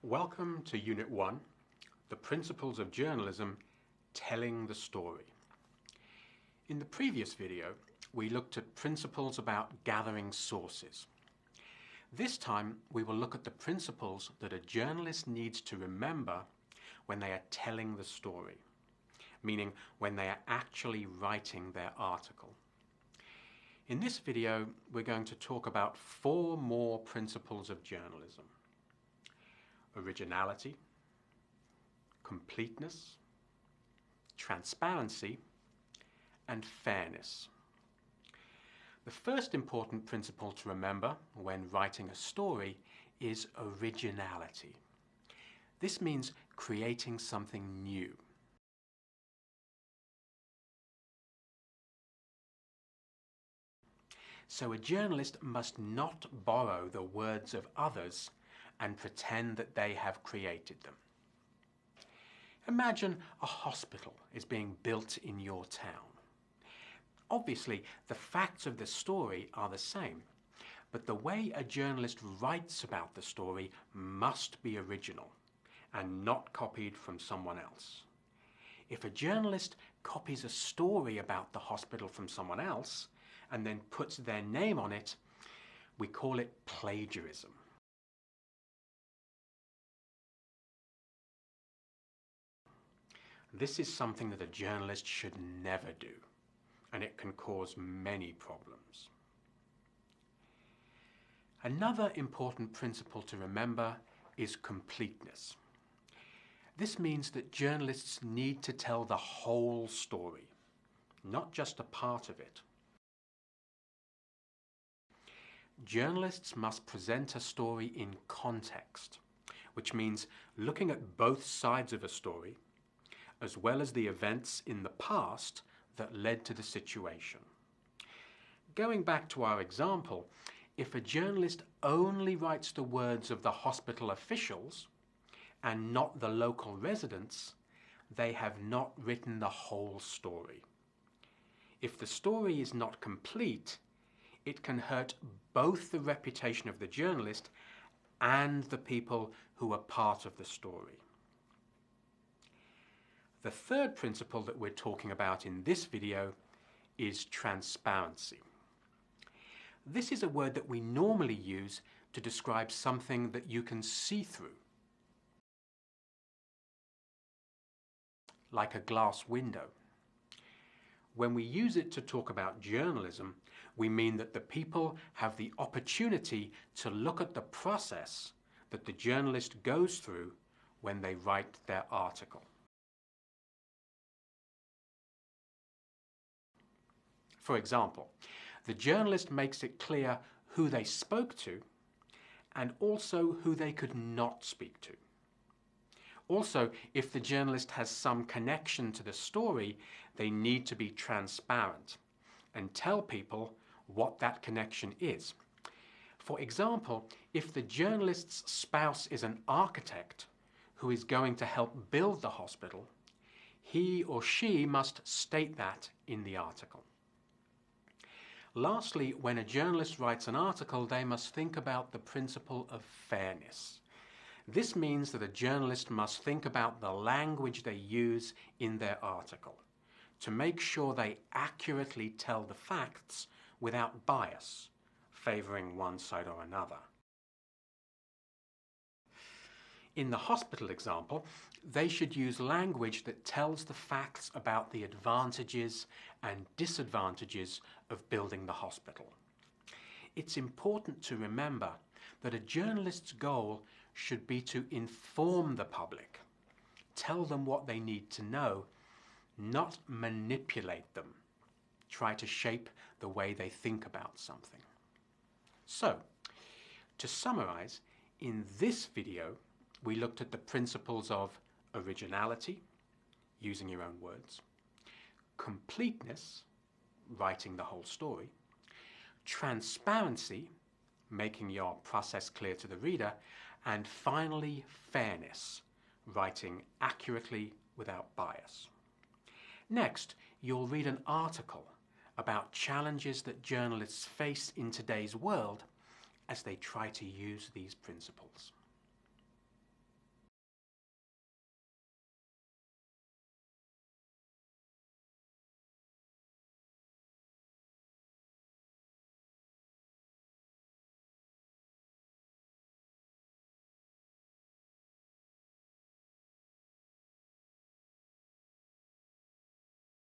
Welcome to Unit 1, The Principles of Journalism, Telling the Story. In the previous video, we looked at principles about gathering sources. This time, we will look at the principles that a journalist needs to remember when they are telling the story, meaning when they are actually writing their article. In this video, we're going to talk about 4 more principles of journalism: originality, completeness, transparency, and fairness. The first important principle to remember when writing a story is originality. This means creating something new. So a journalist must not borrow the words of others and pretend that they have created them. Imagine a hospital is being built in your town. Obviously, the facts of the story are the same, but the way a journalist writes about the story must be original and not copied from someone else. If a journalist copies a story about the hospital from someone else and then puts their name on it, we call it plagiarism. This is something that a journalist should never do, and it can cause many problems. Another important principle to remember is completeness. This means that journalists need to tell the whole story, not just a part of it. Journalists must present a story in context, which means looking at both sides of a story, as well as the events in the past that led to the situation. Going back to our example, if a journalist only writes the words of the hospital officials and not the local residents, they have not written the whole story. If the story is not complete, it can hurt both the reputation of the journalist and the people who are part of the story. The third principle that we're talking about in this video is transparency. This is a word that we normally use to describe something that you can see through, like a glass window. When we use it to talk about journalism, we mean that the people have the opportunity to look at the process that the journalist goes through when they write their article. For example, the journalist makes it clear who they spoke to and also who they could not speak to. Also, if the journalist has some connection to the story, they need to be transparent and tell people what that connection is. For example, if the journalist's spouse is an architect who is going to help build the hospital, he or she must state that in the article. Lastly, when a journalist writes an article, they must think about the principle of fairness. This means that a journalist must think about the language they use in their article to make sure they accurately tell the facts without bias, favoring one side or another. In the hospital example, they should use language that tells the facts about the advantages and disadvantages of building the hospital. It's important to remember that a journalist's goal should be to inform the public, tell them what they need to know, not manipulate them, try to shape the way they think about something. So, to summarize, in this video, we looked at the principles of originality, using your own words, completeness, writing the whole story, transparency, making your process clear to the reader, and finally, fairness, writing accurately without bias. Next, you'll read an article about challenges that journalists face in today's world as they try to use these principles.